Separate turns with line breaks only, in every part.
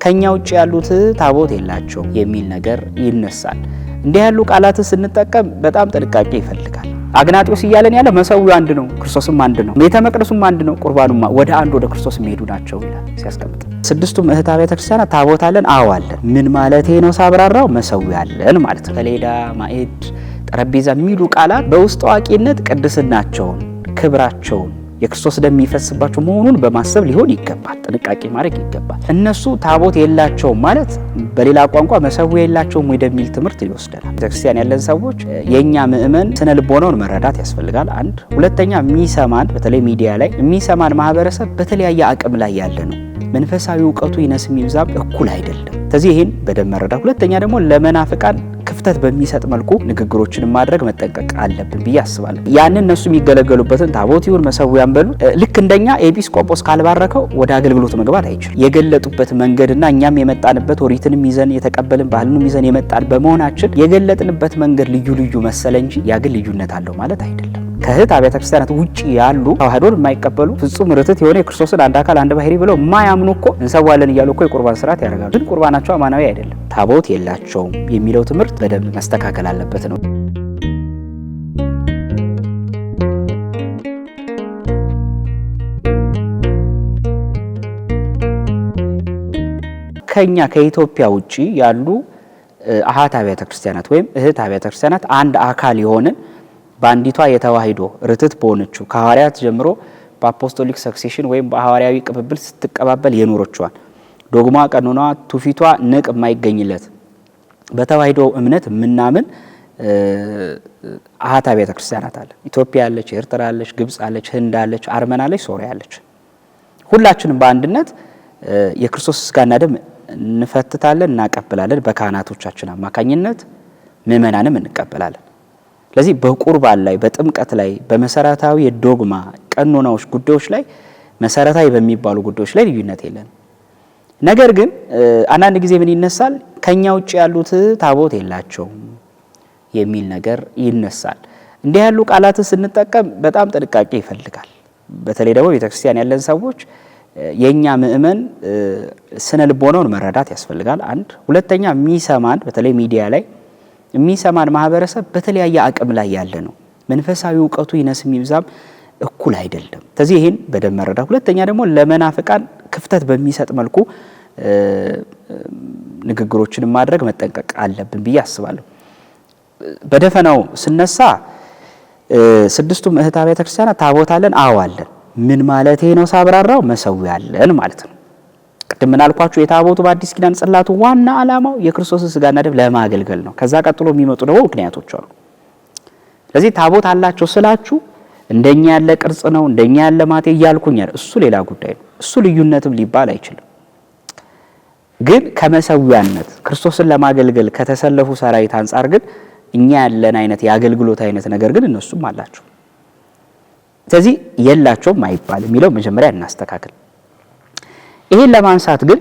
ከኛ ውጭ ያሉት ታቦት የላቸው የሚል ነገር ይነሳል። እንዲህ ያሉ ቃላት ስንጠቀም በጣም ጥንቃቄ ይፈልጋል። አግናጢዮስ ይያለን ያለ መሰዊያው አንድ ነው፣ ክርስቶስም አንድ ነው፣ ቤተ መቅደሱም አንድ ነው፣ ቁርባኑም ወደ አንድ ወደ ክርስቶስ የሚሄዱ ናቸው ይላል ሲያስቀምጥ። ስድስቱም እህት አብያተ ክርስቲያናት ታቦት አለን፣ አዎ አለን። ምን ማለቴ ነው ሳብራራው? መሰዊያ አለን ማለት ነው። ሰሌዳ፣ ማዕድ፣ ጠረጴዛ የሚሉ ቃላት በውስጥ አዋቂነት ቅድስናቸውን፣ ክብራቸውን የክርስቶስ ደም የሚፈስባቸው መሆኑን በማሰብ ሊሆን ይገባል። ጥንቃቄ ማድረግ ይገባል። እነሱ ታቦት የላቸውም ማለት በሌላ ቋንቋ መሰዊያ የላቸውም ወደሚል ትምህርት ይወስደናል። ቤተክርስቲያን ያለን ሰዎች የኛ ምእመን ስነ ልቦናውን መረዳት ያስፈልጋል። አንድ ሁለተኛ የሚሰማን በተለይ ሚዲያ ላይ የሚሰማን ማህበረሰብ በተለያየ አቅም ላይ ያለ ነው። መንፈሳዊ ዕውቀቱ ይነስም ይብዛም እኩል አይደለም። ስለዚህ ይሄን በደንብ መረዳት። ሁለተኛ ደግሞ ለመናፍቃን ክፍተት በሚሰጥ መልኩ ንግግሮችን ማድረግ መጠንቀቅ አለብን ብዬ አስባለሁ። ያንን እነሱ የሚገለገሉበትን ታቦት ይሁን መሰዊያን በሉ ልክ እንደኛ ኤጲስቆጶስ ካልባረከው ወደ አገልግሎት መግባት አይችልም። የገለጡበት መንገድና እኛም የመጣንበት ኦሪትንም ይዘን የተቀበልን ባህልንም ይዘን የመጣን በመሆናችን የገለጥንበት መንገድ ልዩ ልዩ መሰለ እንጂ ያ ግን ልዩነት አለው ማለት አይደለም። ከእህት አብያተ ክርስቲያናት ውጪ ያሉ ተዋህዶን የማይቀበሉ ፍጹም ርትት የሆነ የክርስቶስን አንድ አካል አንድ ባህሪ ብለው የማያምኑ እኮ እንሰዋለን እያሉ እኮ የቁርባን ስርዓት ያደርጋሉ። ግን ቁርባናቸው አማናዊ አይደለም። ታቦት የላቸውም የሚለው ትምህርት በደንብ መስተካከል አለበት ነው። ከኛ ከኢትዮጵያ ውጪ ያሉ አሃት አብያተ ክርስቲያናት ወይም እህት አብያተ ክርስቲያናት አንድ አካል የሆንን ባንዲቷ የተዋህዶ ርትት በሆነችው ከሐዋርያት ጀምሮ በአፖስቶሊክ ሰክሴሽን ወይም በሐዋርያዊ ቅብብል ስትቀባበል የኖረችዋል ዶግማ፣ ቀኖኗ፣ ትውፊቷ ንቅ የማይገኝለት በተዋህዶ እምነት ምናምን አሃት አብያተ ክርስቲያናት አለ። ኢትዮጵያ አለች፣ ኤርትራ አለች፣ ግብጽ አለች፣ ህንድ አለች፣ አርመን አለች፣ ሶሪያ አለች። ሁላችንም በአንድነት የክርስቶስ ስጋና ደም እንፈትታለን፣ እናቀብላለን። በካህናቶቻችን አማካኝነት ምእመናንም እንቀበላለን። ስለዚህ በቁርባን ላይ በጥምቀት ላይ በመሰረታዊ የዶግማ ቀኖናዎች ጉዳዮች ላይ መሰረታዊ በሚባሉ ጉዳዮች ላይ ልዩነት የለን። ነገር ግን አንዳንድ ጊዜ ምን ይነሳል? ከኛ ውጭ ያሉት ታቦት የላቸውም የሚል ነገር ይነሳል። እንዲህ ያሉ ቃላት ስንጠቀም በጣም ጥንቃቄ ይፈልጋል። በተለይ ደግሞ ቤተክርስቲያን ያለን ሰዎች የኛ ምእመን ስነ ልቦናውን መረዳት ያስፈልጋል። አንድ ሁለተኛ የሚሰማን በተለይ ሚዲያ ላይ የሚሰማን ማህበረሰብ በተለያየ አቅም ላይ ያለ ነው። መንፈሳዊ ዕውቀቱ ይነስም ይብዛም እኩል አይደለም። ስለዚህ ይሄን በደንብ መረዳት። ሁለተኛ ደግሞ ለመናፍቃን ክፍተት በሚሰጥ መልኩ ንግግሮችን ማድረግ መጠንቀቅ አለብን ብዬ አስባለሁ። በደፈናው ስነሳ ስድስቱም እህት አብያተ ክርስቲያናት ታቦት አለን፣ አዎ አለን። ምን ማለቴ ነው ሳብራራው? መሰዊያ አለን ማለት ነው። ቅድም ምናልኳችሁ የታቦቱ በአዲስ ኪዳን ጽላቱ ዋና ዓላማው የክርስቶስን ስጋና ደም ለማገልገል ነው። ከዛ ቀጥሎ የሚመጡ ደግሞ ምክንያቶች አሉ። ስለዚህ ታቦት አላቸው ስላችሁ እንደኛ ያለ ቅርጽ ነው እንደኛ ያለ ማቴ እያልኩኝ እሱ ሌላ ጉዳይ ነው። እሱ ልዩነትም ሊባል አይችልም። ግን ከመሰዊያነት ክርስቶስን ለማገልገል ከተሰለፉ ሰራዊት አንጻር ግን እኛ ያለን አይነት የአገልግሎት አይነት ነገር ግን እነሱም አላቸው። ስለዚህ የላቸውም አይባልም የሚለው መጀመሪያ እናስተካክል። ይሄን ለማንሳት ግን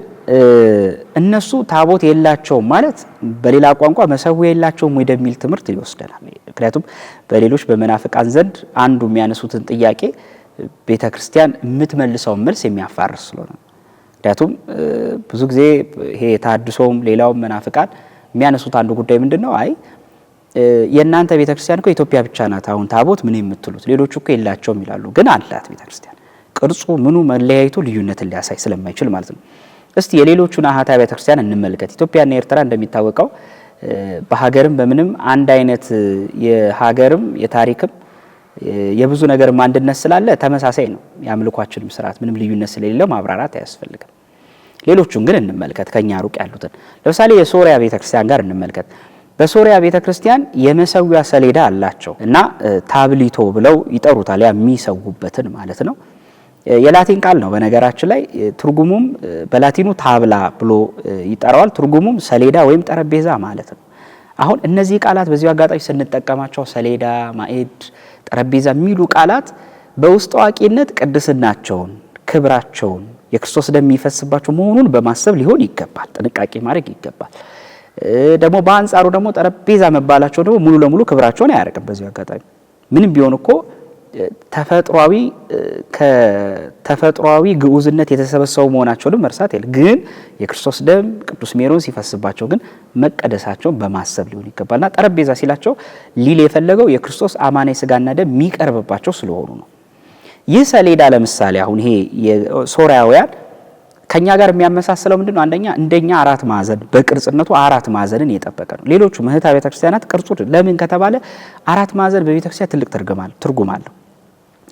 እነሱ ታቦት የላቸውም ማለት በሌላ ቋንቋ መሰዊያ የላቸውም ወደሚል ትምህርት ይወስደናል። ምክንያቱም በሌሎች በመናፍቃን ዘንድ አንዱ የሚያነሱትን ጥያቄ ቤተክርስቲያን የምትመልሰው መልስ የሚያፋርስ ስለሆነ፣ ምክንያቱም ብዙ ጊዜ ይሄ ታድሶም ሌላውም መናፍቃን የሚያነሱት አንዱ ጉዳይ ምንድነው? አይ የእናንተ ቤተክርስቲያን እኮ ኢትዮጵያ ብቻ ናት አሁን ታቦት ምን የምትሉት ሌሎቹ እኮ የላቸውም ይላሉ። ግን አላት ቤተክርስቲያን ቅርጹ ምኑ መለያየቱ ልዩነትን ሊያሳይ ስለማይችል ማለት ነው። እስቲ የሌሎቹን አሃት አብያተ ክርስቲያን እንመልከት። ኢትዮጵያና ኤርትራ እንደሚታወቀው በሀገርም በምንም አንድ አይነት የሀገርም የታሪክም የብዙ ነገርም አንድነት ስላለ ተመሳሳይ ነው። የአምልኳችንም ስርዓት ምንም ልዩነት ስለሌለው ማብራራት አያስፈልግም። ሌሎቹን ግን እንመልከት፣ ከኛ ሩቅ ያሉትን። ለምሳሌ የሶሪያ ቤተክርስቲያን ጋር እንመልከት። በሶሪያ ቤተክርስቲያን የመሰዊያ ሰሌዳ አላቸው እና ታብሊቶ ብለው ይጠሩታል። ያ የሚሰውበትን ማለት ነው። የላቲን ቃል ነው በነገራችን ላይ። ትርጉሙም በላቲኑ ታብላ ብሎ ይጠራዋል። ትርጉሙም ሰሌዳ ወይም ጠረጴዛ ማለት ነው። አሁን እነዚህ ቃላት በዚሁ አጋጣሚ ስንጠቀማቸው ሰሌዳ፣ ማዕድ፣ ጠረጴዛ የሚሉ ቃላት በውስጥ አዋቂነት ቅድስናቸውን፣ ክብራቸውን የክርስቶስ ደም የሚፈስባቸው መሆኑን በማሰብ ሊሆን ይገባል። ጥንቃቄ ማድረግ ይገባል። ደግሞ በአንጻሩ ደግሞ ጠረጴዛ መባላቸው ደግሞ ሙሉ ለሙሉ ክብራቸውን አያርቅም። በዚሁ አጋጣሚ ምንም ቢሆን እኮ ከተፈጥሯዊ ግዑዝነት የተሰበሰቡ መሆናቸውንም መርሳት የለ። ግን የክርስቶስ ደም ቅዱስ ሜሮን ሲፈስባቸው ግን መቀደሳቸውን በማሰብ ሊሆን ይገባልና ጠረጴዛ ሲላቸው ሊል የፈለገው የክርስቶስ አማናዊ ስጋና ደም የሚቀርብባቸው ስለሆኑ ነው። ይህ ሰሌዳ ለምሳሌ አሁን ይሄ የሶርያውያን ከኛ ጋር የሚያመሳስለው ምንድነው? አንደኛ እንደኛ አራት ማዕዘን በቅርጽነቱ አራት ማዕዘንን የጠበቀ ነው። ሌሎቹ ምሕታ ቤተክርስቲያናት ቅርጹ ለምን ከተባለ አራት ማዕዘን በቤተክርስቲያን ትልቅ ትርጉም አለው።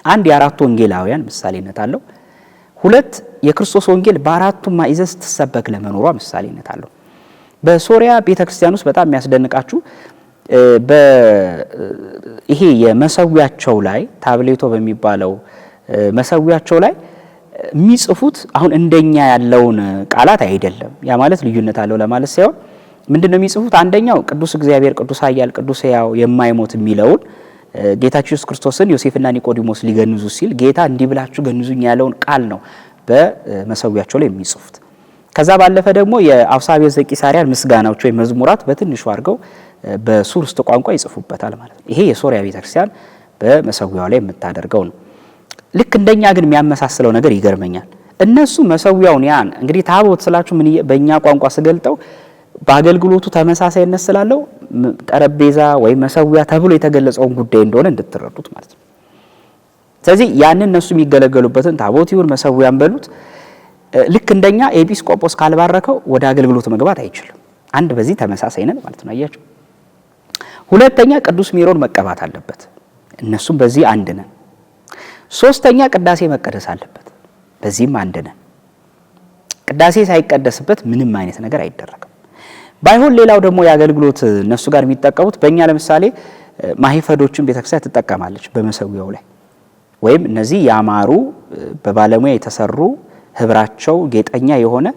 አንድ የአራቱ ወንጌላውያን ምሳሌነት አለው። ሁለት የክርስቶስ ወንጌል በአራቱ ማዕዘን ስትሰበክ ለመኖሯ ምሳሌነት አለው። በሶሪያ ቤተክርስቲያን ውስጥ በጣም የሚያስደንቃችሁ ይሄ የመሰዊያቸው ላይ ታብሌቶ በሚባለው መሰዊያቸው ላይ የሚጽፉት አሁን እንደኛ ያለውን ቃላት አይደለም። ያ ማለት ልዩነት አለው ለማለት ሳይሆን ምንድነው የሚጽፉት? አንደኛው ቅዱስ እግዚአብሔር፣ ቅዱስ ኃያል፣ ቅዱስ ሕያው የማይሞት የሚለውን ጌታችን ኢየሱስ ክርስቶስን ዮሴፍና ኒቆዲሞስ ሊገንዙ ሲል ጌታ እንዲህ ብላችሁ ገንዙኝ ያለውን ቃል ነው በመሰዊያቸው ላይ የሚጽፉት። ከዛ ባለፈ ደግሞ የአውሳብየ ዘቂሳርያን ምስጋናዎች ወይ መዝሙራት በትንሹ አድርገው በሱርስት ቋንቋ ይጽፉበታል ማለት ነው። ይሄ የሶሪያ ቤተክርስቲያን በመሰዊያው ላይ የምታደርገው ነው። ልክ እንደኛ ግን የሚያመሳስለው ነገር ይገርመኛል። እነሱ መሰዊያውን ያን እንግዲህ ታቦት ስላችሁ ምን በእኛ ቋንቋ ስገልጠው በአገልግሎቱ ተመሳሳይነት ስላለው ጠረጴዛ ወይ መሰዊያ ተብሎ የተገለጸውን ጉዳይ እንደሆነ እንድትረዱት ማለት ነው። ስለዚህ ያንን እነሱ የሚገለገሉበትን ታቦት ይሁን መሰዊያን በሉት ልክ እንደኛ ኤጲስቆጶስ ካልባረከው ወደ አገልግሎት መግባት አይችልም። አንድ በዚህ ተመሳሳይ ነን ማለት ነው። አያችሁ። ሁለተኛ ቅዱስ ሜሮን መቀባት አለበት። እነሱም በዚህ አንድ ነን። ሶስተኛ ቅዳሴ መቀደስ አለበት። በዚህም አንድ ነን። ቅዳሴ ሳይቀደስበት ምንም አይነት ነገር አይደረግም። ባይሆን ሌላው ደግሞ የአገልግሎት እነሱ ጋር የሚጠቀሙት በእኛ ለምሳሌ ማህፈዶችን ቤተክርስቲያን ትጠቀማለች በመሰዊያው ላይ ወይም እነዚህ ያማሩ በባለሙያ የተሰሩ ህብራቸው ጌጠኛ የሆነ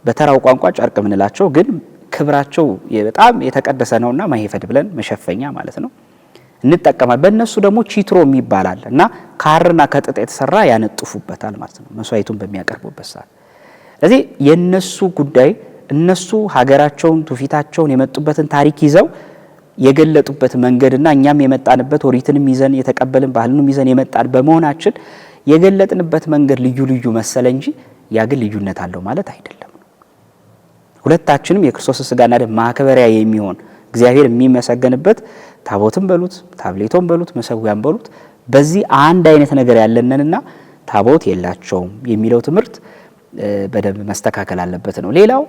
በተራው ቋንቋ ጨርቅ ምንላቸው ግን ክብራቸው በጣም የተቀደሰ ነውና ማህፈድ ብለን መሸፈኛ ማለት ነው እንጠቀማል። በእነሱ ደግሞ ቺትሮ የሚባላል እና ካርና ከጥጥ የተሰራ ያነጥፉበታል ማለት ነው መስዋዕቱን በሚያቀርቡበት ሰዓት። ስለዚህ የነሱ ጉዳይ እነሱ ሀገራቸውን ትውፊታቸውን የመጡበትን ታሪክ ይዘው የገለጡበት መንገድና እኛም የመጣንበት ኦሪትንም ይዘን የተቀበልን ባህልንም ይዘን የመጣን በመሆናችን የገለጥንበት መንገድ ልዩ ልዩ መሰለ እንጂ ያ ግን ልዩነት አለው ማለት አይደለም። ሁለታችንም የክርስቶስ ስጋና ደም ማክበሪያ የሚሆን እግዚአብሔር የሚመሰገንበት ታቦትን በሉት ታብሌቶን በሉት መሰዊያን በሉት በዚህ አንድ አይነት ነገር ያለንንና ታቦት የላቸውም የሚለው ትምህርት በደንብ መስተካከል አለበት ነው። ሌላው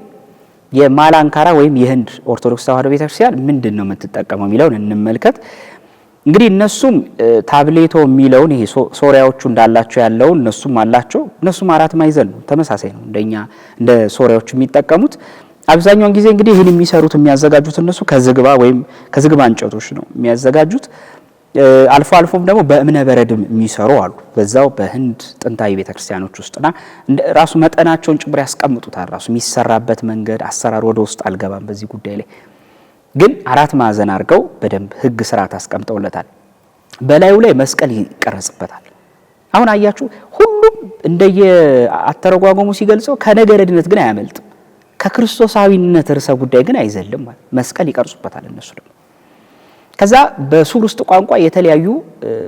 የማላንካራ ወይም የህንድ ኦርቶዶክስ ተዋሕዶ ቤተክርስቲያን ምንድነው የምትጠቀመው የሚለውን እንመልከት። እንግዲህ እነሱም ታብሌቶ የሚለውን ይሄ ሶሪያዎቹ እንዳላቸው ያለውን እነሱም አላቸው። እነሱም አራት ማዕዘን ነው፣ ተመሳሳይ ነው እንደኛ እንደ ሶሪያዎቹ የሚጠቀሙት። አብዛኛውን ጊዜ እንግዲህ ይህን የሚሰሩት የሚያዘጋጁት እነሱ ከዝግባ ወይም ከዝግባ እንጨቶች ነው የሚያዘጋጁት። አልፎ አልፎም ደግሞ በእምነ በረድም የሚሰሩ አሉ በዛው በህንድ ጥንታዊ ቤተክርስቲያኖች ውስጥና ራሱ መጠናቸውን ጭምር ያስቀምጡታል። ራሱ የሚሰራበት መንገድ አሰራር ወደ ውስጥ አልገባም በዚህ ጉዳይ ላይ ግን አራት ማዕዘን አድርገው በደንብ ህግ ስርዓት አስቀምጠውለታል። በላዩ ላይ መስቀል ይቀረጽበታል። አሁን አያችሁ ሁሉም እንደየ አተረጓጎሙ ሲገልጸው ከነገረ ድነት ግን አያመልጥም። ከክርስቶሳዊነት ርዕሰ ጉዳይ ግን አይዘልም ማለት መስቀል ይቀርጹበታል እነሱ ደግሞ። ከዛ በሱርስት ቋንቋ የተለያዩ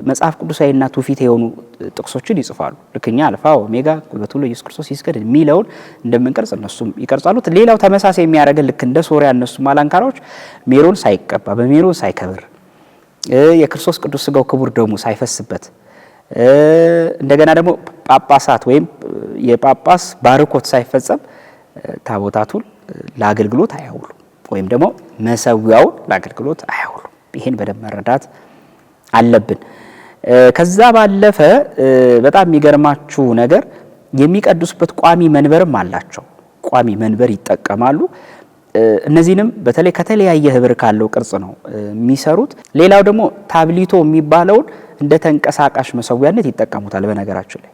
መጽሐፍ ቅዱሳዊና ትውፊት የሆኑ ጥቅሶችን ይጽፋሉ። ልክኛ አልፋ ኦሜጋ ጉልበቱ ለኢየሱስ ክርስቶስ ይስገድ የሚለውን እንደምንቀርጽ እነሱም ይቀርጻሉ። ሌላው ተመሳሳይ የሚያደርገን ልክ እንደ ሶሪያ እነሱ ማላንካራዎች ሜሮን ሳይቀባ በሜሮን ሳይከብር የክርስቶስ ቅዱስ ስጋው ክቡር ደሙ ሳይፈስበት እንደገና ደግሞ ጳጳሳት ወይም የጳጳስ ባርኮት ሳይፈጸም ታቦታቱን ለአገልግሎት አያውሉ ወይም ደግሞ መሰዊያውን ለአገልግሎት አያውሉ። ይሄን በደንብ መረዳት አለብን። ከዛ ባለፈ በጣም የሚገርማችሁ ነገር የሚቀድሱበት ቋሚ መንበርም አላቸው። ቋሚ መንበር ይጠቀማሉ። እነዚህንም በተለይ ከተለያየ ህብር ካለው ቅርጽ ነው የሚሰሩት። ሌላው ደግሞ ታብሊቶ የሚባለውን እንደ ተንቀሳቃሽ መሰዊያነት ይጠቀሙታል። በነገራችን ላይ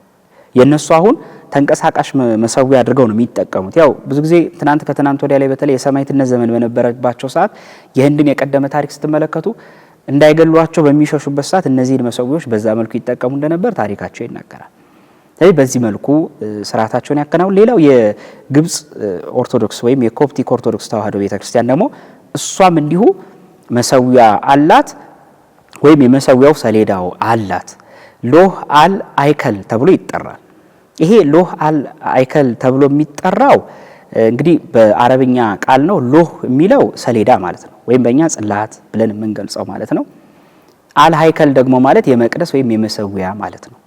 የነሱ አሁን ተንቀሳቃሽ መሰዊያ አድርገው ነው የሚጠቀሙት። ያው ብዙ ጊዜ ከትናንት ወዲያ ላይ በተለይ የሰማዕትነት ዘመን በነበረባቸው ሰዓት የህንድን የቀደመ ታሪክ ስትመለከቱ እንዳይገሏቸው በሚሸሹበት ሰዓት እነዚህን መሰዊያዎች በዛ መልኩ ይጠቀሙ እንደነበር ታሪካቸው ይናገራል። ስለዚህ በዚህ መልኩ ስርዓታቸውን ያከናውኑ። ሌላው የግብጽ ኦርቶዶክስ ወይም የኮፕቲክ ኦርቶዶክስ ተዋሕዶ ቤተክርስቲያን ደግሞ እሷም እንዲሁ መሰዊያ አላት ወይም የመሰዊያው ሰሌዳው አላት። ሎህ አል አይከል ተብሎ ይጠራል። ይሄ ሎህ አል አይከል ተብሎ የሚጠራው እንግዲህ በአረብኛ ቃል ነው። ሎህ የሚለው ሰሌዳ ማለት ነው፣ ወይም በእኛ ጽላት ብለን የምንገልጸው ማለት ነው። አል አይከል ደግሞ ማለት የመቅደስ ወይም የመሰዊያ ማለት ነው።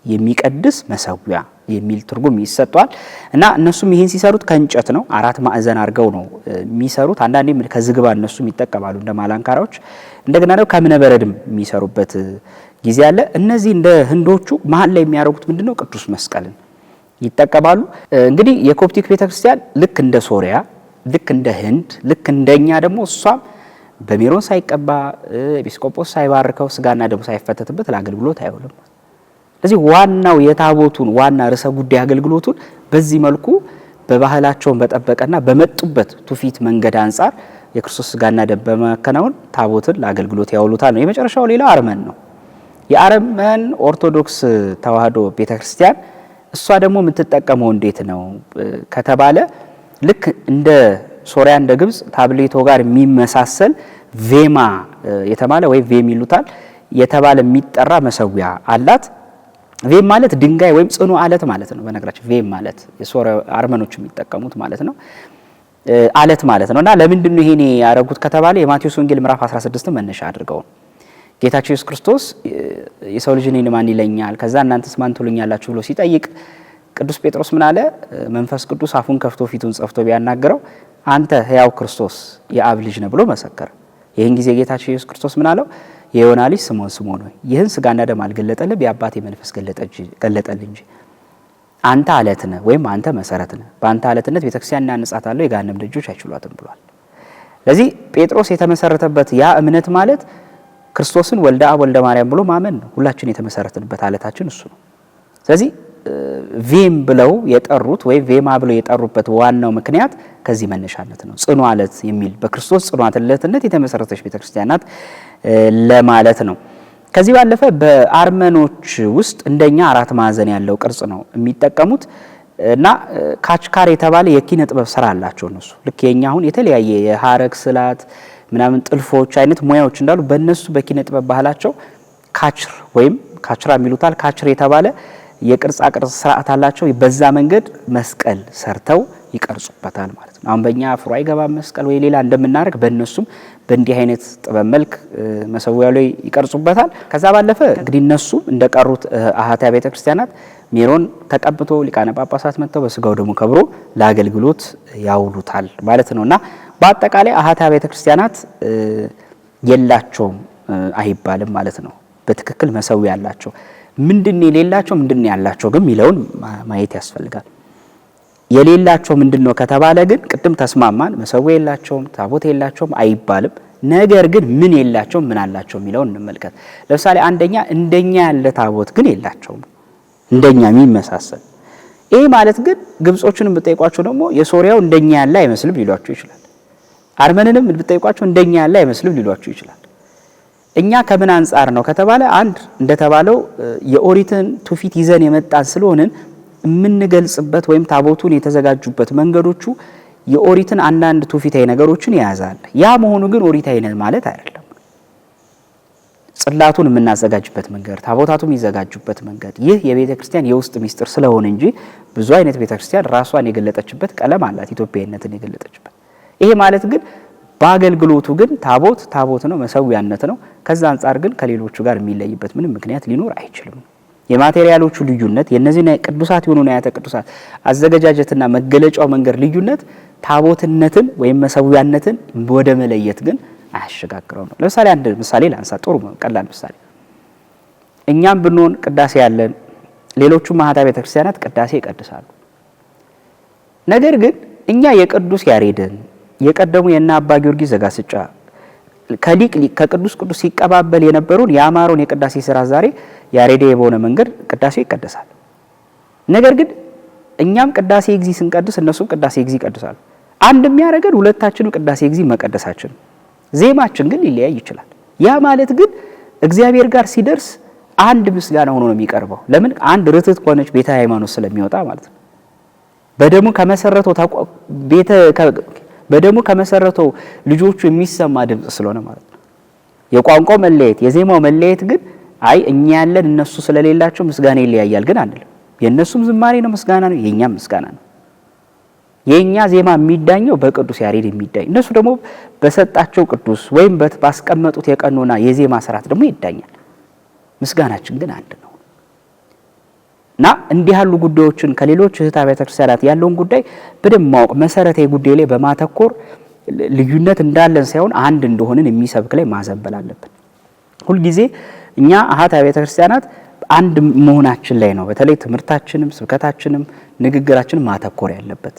የሚቀድስ መሰዊያ የሚል ትርጉም ይሰጣል። እና እነሱም ይሄን ሲሰሩት ከእንጨት ነው፣ 4 ማዕዘን አድርገው ነው የሚሰሩት። አንዳንዴ ከዝግባ እነሱም ይጠቀማሉ እንደ ማላንካራዎች። እንደገና ደግሞ ከእብነበረድም የሚሰሩበት ጊዜ አለ። እነዚህ እንደ ህንዶቹ መሀል ላይ የሚያደርጉት ምንድነው? ቅዱስ መስቀልን ይጠቀማሉ። እንግዲህ የኮፕቲክ ቤተክርስቲያን ልክ እንደ ሶሪያ፣ ልክ እንደ ህንድ፣ ልክ እንደኛ ደግሞ እሷም በሜሮን ሳይቀባ ኤጲስቆጶስ ሳይባርከው ስጋና ደሙ ሳይፈተትበት ለአገልግሎት አይውልም። ስለዚህ ዋናው የታቦቱን ዋና ርዕሰ ጉዳይ አገልግሎቱን በዚህ መልኩ በባህላቸውን በጠበቀና በመጡበት ትውፊት መንገድ አንጻር የክርስቶስ ስጋና ደም በማከናወን ታቦትን ለአገልግሎት ያውሉታል ነው። የመጨረሻው ሌላ አርመን ነው። የአርመን ኦርቶዶክስ ተዋህዶ ቤተክርስቲያን እሷ ደግሞ የምትጠቀመው እንዴት ነው ከተባለ ልክ እንደ ሶሪያ እንደ ግብጽ ታብሌቶ ጋር የሚመሳሰል ቬማ የተባለ ወይ ቬም ይሉታል የተባለ የሚጠራ መሰዊያ አላት። ቬም ማለት ድንጋይ ወይም ጽኑ አለት ማለት ነው። በነገራችን ቬም ማለት የሶሪያ አርመኖች የሚጠቀሙት ማለት ነው፣ አለት ማለት ነውና ለምንድን ነው ይሄን ያረጉት ከተባለ የማቴዎስ ወንጌል ምዕራፍ 16 መነሻ አድርገው ጌታችን ኢየሱስ ክርስቶስ የሰው ልጅ እኔን ማን ይለኛል ከዛ እናንተስ ማን ትሉኛላችሁ ብሎ ሲጠይቅ ቅዱስ ጴጥሮስ ምን አለ? መንፈስ ቅዱስ አፉን ከፍቶ ፊቱን ጸፍቶ ቢያናገረው አንተ ሕያው ክርስቶስ የአብ ልጅ ነህ ብሎ መሰከረ። ይህን ጊዜ ጌታችን ኢየሱስ ክርስቶስ ምን አለው? የዮና ልጅ ስምዖን ስምዖን ሆይ ይህን ስጋና ደም አልገለጠልህ የአባቴ መንፈስ ገለጠልህ እንጂ አንተ አለት ነህ ወይም አንተ መሰረት ነህ፣ በአንተ አለትነት ቤተክርስቲያን እናንጻታለሁ የገሃነም ደጆች አይችሏትም ብሏል። ስለዚህ ጴጥሮስ የተመሰረተበት ያ እምነት ማለት ክርስቶስን ወልደ አብ ወልደ ማርያም ብሎ ማመን ነው። ሁላችን የተመሰረትንበት አለታችን እሱ ነው። ስለዚህ ቬም ብለው የጠሩት ወይ ቬማ ብለው የጠሩበት ዋናው ምክንያት ከዚህ መነሻነት ነው። ጽኑ አለት የሚል በክርስቶስ ጽኑ አለትነት የተመሰረተች ቤተክርስቲያን ናት ለማለት ነው። ከዚህ ባለፈ በአርመኖች ውስጥ እንደኛ 4 ማዕዘን ያለው ቅርጽ ነው የሚጠቀሙት እና ካችካር የተባለ የኪነ ጥበብ ስራ አላቸው እነሱ። ልክ የኛ አሁን የተለያየ የሐረግ ስላት ምናምን ጥልፎች አይነት ሙያዎች እንዳሉ በእነሱ በኪነ ጥበብ ባህላቸው ካችር ወይም ካችራ የሚሉታል ካችር የተባለ የቅርጻ ቅርጽ ስርዓት አላቸው። በዛ መንገድ መስቀል ሰርተው ይቀርጹበታል ማለት ነው። አሁን በእኛ ፍሩ አይገባም መስቀል ወይ ሌላ እንደምናደርግ በእነሱም በእንዲህ አይነት ጥበብ መልክ መሰዊያው ላይ ይቀርጹበታል። ከዛ ባለፈ እንግዲህ እነሱ እንደቀሩት አሃታ ቤተክርስቲያናት ሜሮን ተቀብቶ ሊቃነ ጳጳሳት መጥተው በስጋው ደሙ ከብሮ ለአገልግሎት ያውሉታል ማለት ነውና በአጠቃላይ አሃታ ቤተክርስቲያናት የላቸውም አይባልም ማለት ነው። በትክክል መሰዊያ ያላቸው ምንድነው የሌላቸው ምንድነው ያላቸው ግን ሚለውን ማየት ያስፈልጋል። የሌላቸው ምንድነው ከተባለ ግን ቅድም ተስማማን፣ መሰዊያ የላቸውም ታቦት የላቸውም አይባልም። ነገር ግን ምን የላቸው ምን አላቸው ሚለውን እንመልከት። ለምሳሌ አንደኛ እንደኛ ያለ ታቦት ግን የላቸውም፣ እንደኛ የሚመሳሰል። ይሄ ማለት ግን ግብጾችንም ብትጠይቋቸው ደግሞ የሶሪያው እንደኛ ያለ አይመስልም ሊሏቸው ይችላል። አርመንንም ብትጠይቋቸው እንደኛ ያለ አይመስልም ሊሏቸው ይችላል። እኛ ከምን አንጻር ነው ከተባለ አንድ እንደተባለው የኦሪትን ትውፊት ይዘን የመጣን ስለሆነን የምንገልጽበት ወይም ታቦቱን የተዘጋጁበት መንገዶቹ የኦሪትን አንዳንድ ትውፊታዊ ነገሮችን ያያዛል። ያ መሆኑ ግን ኦሪታዊ ነው ማለት አይደለም። ጽላቱን የምናዘጋጅበት መንገድ ታቦታቱም ይዘጋጁበት መንገድ ይህ የቤተ ክርስቲያን የውስጥ ሚስጥር ስለሆነ እንጂ ብዙ አይነት ቤተ ክርስቲያን ራሷን የገለጠችበት ቀለም አላት፣ ኢትዮጵያዊነትን የገለጠችበት። ይሄ ማለት ግን በአገልግሎቱ ግን ታቦት ነው፣ መሰዊያነት ነው። ከዛ አንጻር ግን ከሌሎቹ ጋር የሚለይበት ምንም ምክንያት ሊኖር አይችልም። የማቴሪያሎቹ ልዩነት የነዚህ ቅዱሳት የሆኑ ንዋያተ ቅዱሳት አዘገጃጀትና መገለጫው መንገድ ልዩነት ታቦትነትን ወይም መሰዊያነትን ወደ መለየት ግን አያሸጋግረው ነው። ለምሳሌ አንድ ምሳሌ ላንሳ፣ ጥሩ ቀላል ምሳሌ። እኛም ብንሆን ቅዳሴ ያለን፣ ሌሎቹ ማህታ ቤተክርስቲያናት ቅዳሴ ይቀድሳሉ። ነገር ግን እኛ የቅዱስ ያሬድን የቀደሙ የና አባ ጊዮርጊስ ዘጋስጫ ከሊቅ ከቅዱስ ቅዱስ ሲቀባበል የነበሩን ያማሩን የቅዳሴ ስራ ዛሬ ያሬዳዊ በሆነ መንገድ ቅዳሴ ይቀደሳል። ነገር ግን እኛም ቅዳሴ እግዚእ ስንቀድስ እነሱም ቅዳሴ እግዚእ ይቀድሳሉ። አንድ የሚያደርገን ሁለታችንም ቅዳሴ እግዚእ መቀደሳችን፣ ዜማችን ግን ሊለያይ ይችላል። ያ ማለት ግን እግዚአብሔር ጋር ሲደርስ አንድ ምስጋና ሆኖ ነው የሚቀርበው። ለምን? አንድ ርትዕት ከሆነች ቤተ ሃይማኖት ስለሚወጣ ማለት ነው። በደሙ ከመሰረተው ልጆቹ የሚሰማ ድምጽ ስለሆነ ማለት ነው። የቋንቋው መለየት የዜማው መለየት ግን አይ እኛ ያለን እነሱ ስለሌላቸው ምስጋና ይለያያል ግን አንልም። የነሱም ዝማሬ ነው ምስጋና ነው፣ የኛም ምስጋና ነው። የኛ ዜማ የሚዳኘው በቅዱስ ያሬድ የሚዳኝ፣ እነሱ ደግሞ በሰጣቸው ቅዱስ ወይም ባስቀመጡት የቀኖና የዜማ ስርዓት ደግሞ ይዳኛል። ምስጋናችን ግን አንድ ነው እና እንዲህ ያሉ ጉዳዮችን ከሌሎች እህት አብያተ ክርስቲያናት ያለውን ጉዳይ በደንብ ማወቅ መሰረታዊ ጉዳይ ላይ በማተኮር ልዩነት እንዳለን ሳይሆን አንድ እንደሆንን የሚሰብክ ላይ ማዘንበል አለብን። ሁልጊዜ እኛ እህት አብያተ ክርስቲያናት አንድ መሆናችን ላይ ነው በተለይ ትምህርታችንም ስብከታችንም ንግግራችንም ማተኮር ያለበት።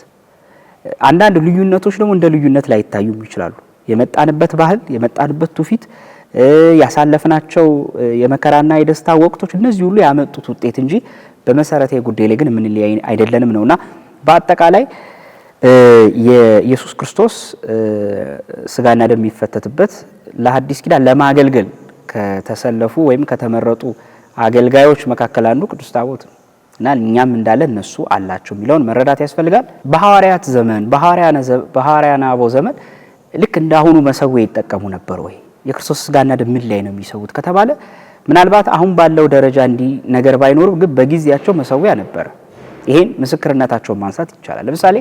አንዳንድ ልዩነቶች ደግሞ እንደ ልዩነት ላይ ይታዩም ይችላሉ። የመጣንበት ባህል የመጣንበት ትውፊት ያሳለፍናቸው የመከራና የደስታ ወቅቶች እነዚህ ሁሉ ያመጡት ውጤት እንጂ በመሰረታዊ ጉዳይ ላይ ግን ምን ላይ አይደለንም ነውና በአጠቃላይ የኢየሱስ ክርስቶስ ስጋና ደም የሚፈተትበት ለሐዲስ ኪዳን ለማገልገል ከተሰለፉ ወይም ከተመረጡ አገልጋዮች መካከል አንዱ ቅዱስ ታቦት እና እኛም እንዳለ እነሱ አላቸው የሚለውን መረዳት ያስፈልጋል። በሐዋርያት ዘመን በሐዋርያና አበው ዘመን ልክ እንዳሁኑ መሰዊያ ይጠቀሙ ነበር ወይ? የክርስቶስ ስጋና ደም ምን ላይ ነው የሚሰውት ከተባለ ምናልባት አሁን ባለው ደረጃ እንዲ ነገር ባይኖር ግን በጊዜያቸው መሰዊያ ነበር። ይሄን ምስክርነታቸውን ማንሳት ይቻላል። ለምሳሌ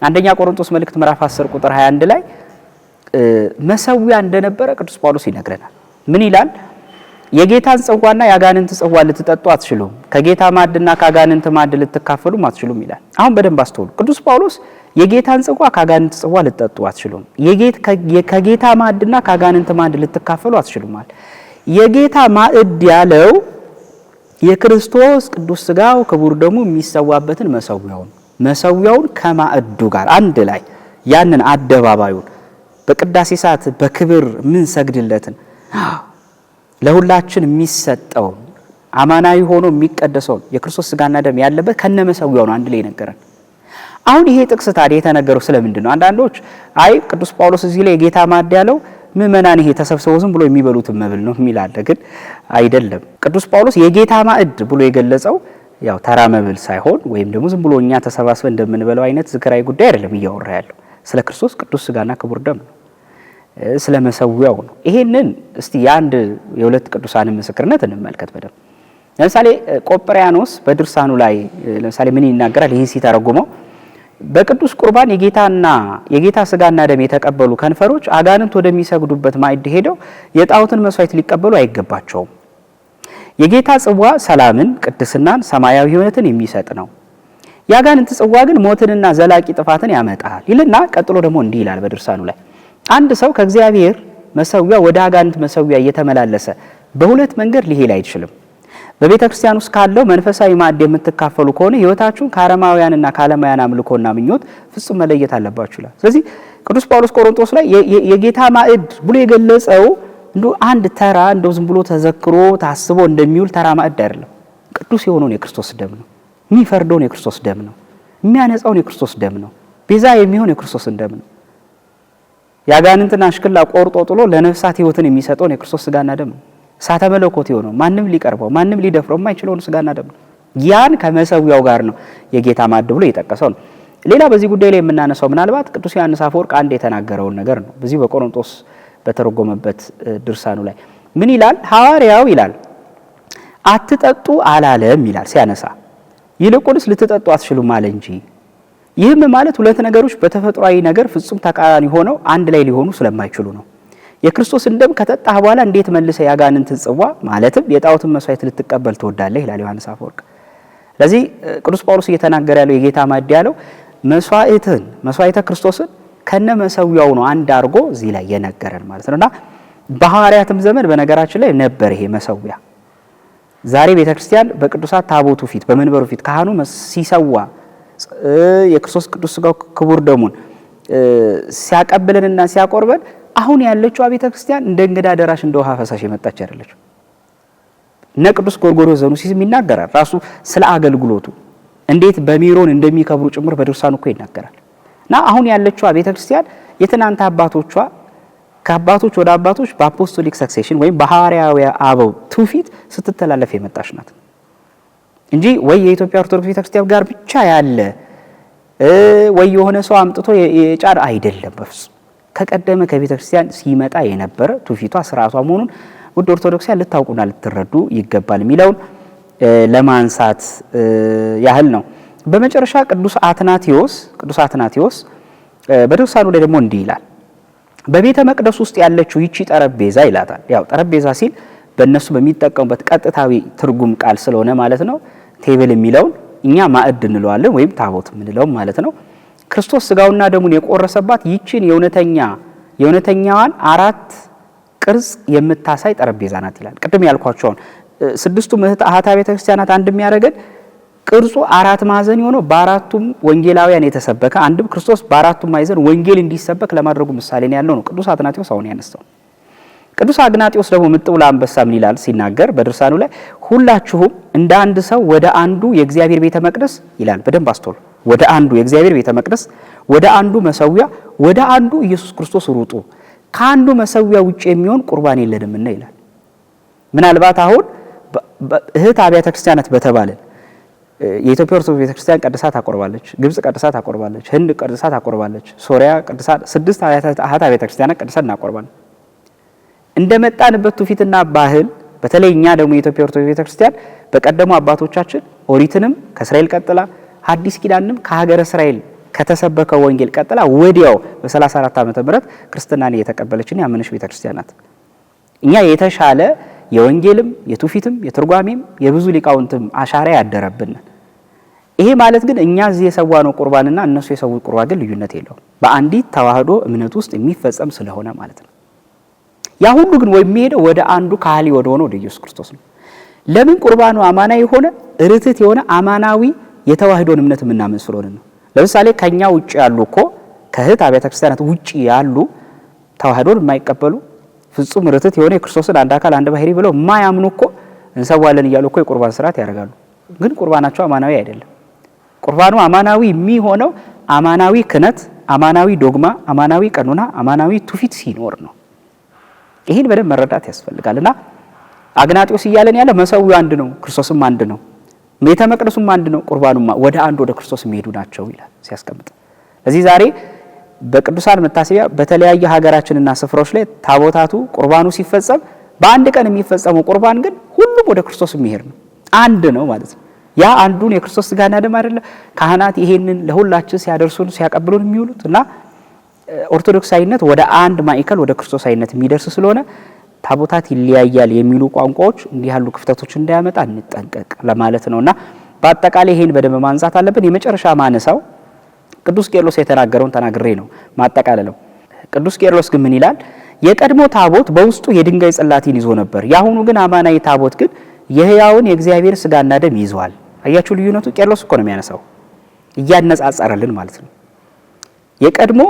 አንደኛ ቆሮንቶስ መልእክት ምዕራፍ 10 ቁጥር 21 ላይ መሰዊያ እንደነበረ ቅዱስ ጳውሎስ ይነግረናል። ምን ይላል? የጌታን ጽዋና የአጋንንት ጽዋ ልትጠጡ አትችሉም፣ ከጌታ ማዕድና ከአጋንንት ማዕድ ልትካፈሉም አትችሉም ይላል። አሁን በደንብ አስተውሉ። ቅዱስ ጳውሎስ የጌታን ጽዋ ከአጋንንት ጽዋ ልትጠጡ አትችሉም፣ ከጌታ ማዕድና ከአጋንንት ማዕድ ልትካፈሉ አትችሉም ማለት የጌታ ማዕድ ያለው የክርስቶስ ቅዱስ ስጋው ክቡር ደሙ የሚሰዋበትን መሰዊያውን ከማዕዱ ጋር አንድ ላይ ያንን አደባባዩን በቅዳሴ ሰዓት በክብር ምን ሰግድለትን ለሁላችን የሚሰጠው አማናዊ ሆኖ የሚቀደሰው የክርስቶስ ስጋና ደም ያለበት ከነመሰዊያው ነው አንድ ላይ ነገረን። አሁን ይሄ ጥቅስ ታዲያ የተነገረው ስለምንድን ነው? አንዳንዶች አይ ቅዱስ ጳውሎስ እዚህ ላይ የጌታ ማዕድ ያለው ምእመናን ይሄ ተሰብስበው ዝም ብሎ የሚበሉት መብል ነው የሚላል፣ ግን አይደለም። ቅዱስ ጳውሎስ የጌታ ማዕድ ብሎ የገለጸው ያው ተራ መብል ሳይሆን ወይም ደግሞ ዝም ብሎ እኛ ተሰባስበን እንደምንበለው አይነት ዝክራዊ ጉዳይ አይደለም እያወራ ያለው ስለ ክርስቶስ ቅዱስ ስጋና ክቡር ደም ነው፣ ስለ መሰዊያው ነው። ይሄንን እስቲ የአንድ የሁለት ቅዱሳን ምስክርነት እንመልከት በደም። ለምሳሌ ቆጵርያኖስ በድርሳኑ ላይ ለምሳሌ ምን ይናገራል? ይሄ ሲተረጉመው በቅዱስ ቁርባን የጌታ ስጋና ደም የተቀበሉ ከንፈሮች አጋንንት ወደሚሰግዱበት ማዕድ ሄደው የጣዖትን መስዋዕት ሊቀበሉ አይገባቸውም። የጌታ ጽዋ ሰላምን፣ ቅድስናን፣ ሰማያዊ ሕይወትን የሚሰጥ ነው። የአጋንንት ጽዋ ግን ሞትንና ዘላቂ ጥፋትን ያመጣል ይልና ቀጥሎ ደግሞ እንዲህ ይላል በድርሳኑ ላይ አንድ ሰው ከእግዚአብሔር መሰዊያ ወደ አጋንንት መሰዊያ እየተመላለሰ በሁለት መንገድ ሊሄድ አይችልም። በቤተ ክርስቲያን ውስጥ ካለው መንፈሳዊ ማዕድ የምትካፈሉ ከሆነ ሕይወታችሁን ከአረማውያንና ከዓለማውያን አምልኮና ምኞት ፍጹም መለየት አለባችሁ ይላል። ስለዚህ ቅዱስ ጳውሎስ ቆሮንቶስ ላይ የጌታ ማዕድ ብሎ የገለጸው አንድ ተራ እንደው ዝም ብሎ ተዘክሮ ታስቦ እንደሚውል ተራ ማዕድ አይደለም። ቅዱስ የሆነውን የክርስቶስ ደም ነው፣ የሚፈርደውን የክርስቶስ ደም ነው፣ የሚያነጻውን የክርስቶስ ደም ነው፣ ቤዛ የሚሆን የክርስቶስ ደም ነው። ያጋንንትና አሽክላ ቆርጦ ጥሎ ለነፍሳት ሕይወትን የሚሰጠውን የክርስቶስ ስጋና ደም ነው። እሳተ መለኮት የሆነው ማንም ሊቀርበው ማንም ሊደፍረው የማይችለውን ስጋና ደም ነው። ያን ከመሰዊያው ጋር ነው የጌታ ማዕድ ብሎ የጠቀሰው ነው። ሌላ በዚህ ጉዳይ ላይ የምናነሳው ምናልባት ቅዱስ ዮሐንስ አፈወርቅ አንድ የተናገረውን ነገር ነው። በዚህ በቆሮንቶስ በተረጎመበት ድርሳኑ ላይ ምን ይላል? ሐዋርያው ይላል አትጠጡ አላለም ይላል ሲያነሳ፣ ይልቁንስ ልትጠጡ አትችሉም አለ እንጂ። ይህም ማለት ሁለት ነገሮች በተፈጥሯዊ ነገር ፍጹም ተቃራኒ ሆነው አንድ ላይ ሊሆኑ ስለማይችሉ ነው። የክርስቶስን ደም ከጠጣህ በኋላ እንዴት መልሰ ያጋንንትን ጽዋ ማለትም የጣዖትን መስዋዕት ልትቀበል ትወዳለህ ይላል ዮሐንስ አፈወርቅ። ስለዚህ ቅዱስ ጳውሎስ እየተናገረ ያለው የጌታ ማዕድ ያለው መስዋዕተ ክርስቶስን ከነ መሰዊያው ነው አንድ አድርጎ እዚህ ላይ የነገረን ማለት ነውና በሐዋርያትም ዘመን በነገራችን ላይ ነበር ይሄ መሰዊያ። ዛሬ ቤተክርስቲያን በቅዱሳት ታቦቱ ፊት በመንበሩ ፊት ካህኑ ሲሰዋ የክርስቶስ ቅዱስ ስጋው ክቡር ደሙን ሲያቀብልንና ሲያቆርበን አሁን ያለችው ቤተክርስቲያን እንደ እንግዳ ደራሽ እንደ ውሃ ፈሳሽ የመጣች አይደለች። ቅዱስ ጎርጎርዮስ ዘኑሲስ ይናገራል ራሱ ስለ አገልግሎቱ እንዴት በሚሮን እንደሚከብሩ ጭምር በድርሳኑ እኮ ይናገራል። እና አሁን ያለችው ቤተክርስቲያን የትናንት አባቶቿ ከአባቶች ወደ አባቶች በአፖስቶሊክ ሰክሴሽን ወይም በሐዋርያዊ አበው ትውፊት ስትተላለፍ የመጣች ናት እንጂ ወይ የኢትዮጵያ ኦርቶዶክስ ቤተክርስቲያን ጋር ብቻ ያለ ወይ የሆነ ሰው አምጥቶ የጫር አይደለም። በፍጹም ከቀደመ ከቤተክርስቲያን ሲመጣ የነበረ ትውፊቷ ስርዓቷ መሆኑን ውድ ኦርቶዶክሳውያን ልታውቁና ልትረዱ ይገባል የሚለውን ለማንሳት ያህል ነው። በመጨረሻ ቅዱስ አትናቴዎስ በድርሳኑ ላይ ደግሞ እንዲህ ይላል። በቤተ መቅደስ ውስጥ ያለችው ይቺ ጠረጴዛ ይላታል። ያው ጠረጴዛ ሲል በእነሱ በሚጠቀሙበት ቀጥታዊ ትርጉም ቃል ስለሆነ ማለት ነው። ቴብል የሚለውን እኛ ማዕድ እንለዋለን ወይም ታቦት የምንለው ማለት ነው። ክርስቶስ ስጋውና ደሙን የቆረሰባት ይችን የእውነተኛዋን አራት ቅርጽ የምታሳይ ጠረጴዛ ናት ይላል። ቅድም ያልኳቸውን ስድስቱ አሃታ ቤተክርስቲያናት አንድ የሚያደርገን ቅርጹ አራት ማዕዘን የሆነው በአራቱም ወንጌላውያን የተሰበከ አንድም ክርስቶስ በአራቱም ማዕዘን ወንጌል እንዲሰበክ ለማድረጉ ምሳሌ ነው ያለው ነው ቅዱስ አትናቴዎስ አሁን ያነሳው። ቅዱስ አግናጢዮስ ደግሞ ምጥው ለአንበሳ ምን ይላል ሲናገር በድርሳኑ ላይ ሁላችሁም እንደ አንድ ሰው ወደ አንዱ የእግዚአብሔር ቤተ መቅደስ ይላል። በደንብ አስተውሉ። ወደ አንዱ የእግዚአብሔር ቤተ መቅደስ፣ ወደ አንዱ መሰዊያ፣ ወደ አንዱ ኢየሱስ ክርስቶስ ሩጡ። ከአንዱ መሰዊያ ውጭ የሚሆን ቁርባን የለንምና ይላል። ምናልባት አሁን እህት አብያተ ክርስቲያናት በተባለ የኢትዮጵያ ኦርቶዶክስ ቤተክርስቲያን ቀድሳ ታቆርባለች፣ ግብጽ ቀድሳ ታቆርባለች፣ ህንድ ቀድሳ ታቆርባለች፣ ሶሪያ ቀድሳ 6 አሃታ ቤተክርስቲያናት ቀድሳ እናቆርባለን። እንደመጣንበት ትውፊትና ባህል በተለይ እኛ ደግሞ የኢትዮጵያ ኦርቶዶክስ ቤተክርስቲያን በቀደሙ አባቶቻችን ኦሪትንም ከእስራኤል ቀጥላ ሐዲስ ኪዳንም ከሀገረ እስራኤል ከተሰበከው ወንጌል ቀጥላ ወዲያው በ34 ዓመተ ምህረት ክርስትናን የተቀበለችና ያመነች ቤተክርስቲያን ናት። እኛ የተሻለ የወንጌልም የትውፊትም የትርጓሜም የብዙ ሊቃውንትም አሻራ ያደረብን። ይሄ ማለት ግን እኛ እዚህ የሰዋነው ቁርባንና እነሱ የሰውት ቁርባን ግን ልዩነት የለውም። በአንዲት ተዋህዶ እምነት ውስጥ የሚፈጸም ስለሆነ ማለት ነው። ያ ሁሉ ግን ወይ የሚሄደው ወደ አንዱ ካህሊ ወደ ሆነ ወደ ኢየሱስ ክርስቶስ ነው። ለምን ቁርባኑ አማናዊ የሆነ ርትት የሆነ አማናዊ የተዋህዶን እምነት የምናምን ስለሆነ ነው። ለምሳሌ ከኛ ውጪ ያሉ እኮ ከእህት አብያተ ክርስቲያናት ውጪ ያሉ ተዋህዶን የማይቀበሉ ፍጹም ርትት የሆነ የክርስቶስን አንድ አካል አንድ ባህሪ ብለው የማያምኑ እኮ እንሰዋለን እያሉ እኮ የቁርባን ስርዓት ያደርጋሉ። ግን ቁርባናቸው አማናዊ አይደለም። ቁርባኑ አማናዊ የሚሆነው አማናዊ ክህነት፣ አማናዊ ዶግማ፣ አማናዊ ቀኖና፣ አማናዊ ትውፊት ሲኖር ነው። ይሄን በደንብ መረዳት ያስፈልጋልና አግናጢዮስ እያለን ያለ መሰዊያው አንድ ነው፣ ክርስቶስም አንድ ነው፣ ቤተ መቅደሱም አንድ ነው፣ ቁርባኑም ወደ አንድ ወደ ክርስቶስ የሚሄዱ ናቸው ይላል ሲያስቀምጥ። ስለዚህ ዛሬ በቅዱሳን መታሰቢያ በተለያየ ሀገራችንና ስፍራዎች ላይ ታቦታቱ ቁርባኑ ሲፈጸም በአንድ ቀን የሚፈጸመው ቁርባን ግን ሁሉም ወደ ክርስቶስ የሚሄድ ነው፣ አንድ ነው ማለት ነው። ያ አንዱን የክርስቶስ ስጋና ደም አይደለ ካህናት ይሄንን ለሁላችን ሲያደርሱን ሲያቀብሉን የሚውሉት እና ኦርቶዶክሳዊነት ወደ አንድ ማዕከል ወደ ክርስቶሳዊነት የሚደርስ ስለሆነ ታቦታት ይለያያል የሚሉ ቋንቋዎች እንዲህ ያሉ ክፍተቶች እንዳያመጣ እንጠንቀቅ ለማለት ነውና በአጠቃላይ ይሄን በደንብ ማንሳት አለብን። የመጨረሻ ማነሳው ቅዱስ ቄርሎስ የተናገረውን ተናግሬ ነው ማጠቃለለው። ቅዱስ ቄርሎስ ግን ምን ይላል? የቀድሞ ታቦት በውስጡ የድንጋይ ጽላትን ይዞ ነበር፣ ያሁኑ ግን አማናዊ ታቦት ግን የሕያውን የእግዚአብሔር ስጋና ደም ይዟል። አያችሁ ልዩነቱ? ቄርሎስ እኮ ነው የሚያነሳው እያነጻጸረልን ማለት ነው። የቀድሞ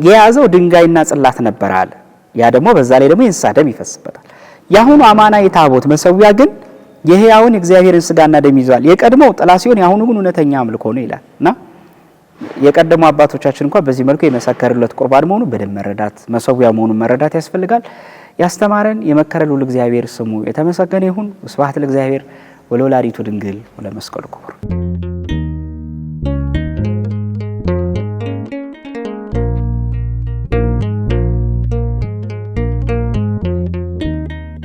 የያዘው ድንጋይና ጽላት ነበር አለ። ያ ደግሞ በዛ ላይ ደግሞ የእንስሳ ደም ይፈስበታል። ያሁኑ አማናዊ ታቦት መሰዊያ ግን የሕያውን እግዚአብሔርን ስጋና ደም ይዟል። የቀድሞው ጥላ ሲሆን ያሁኑ ግን እውነተኛ አምልኮ ነው ይላልና የቀደሙ አባቶቻችን እንኳን በዚህ መልኩ የመሰከሩለት ቁርባን መሆኑ በደንብ መረዳት መሰዊያ መሆኑን መረዳት ያስፈልጋል። ያስተማረን የመከረን ሁሉ እግዚአብሔር ስሙ የተመሰገነ ይሁን። ስብሐት ለእግዚአብሔር ወለወላዲቱ ድንግል ወለመስቀሉ ክቡር።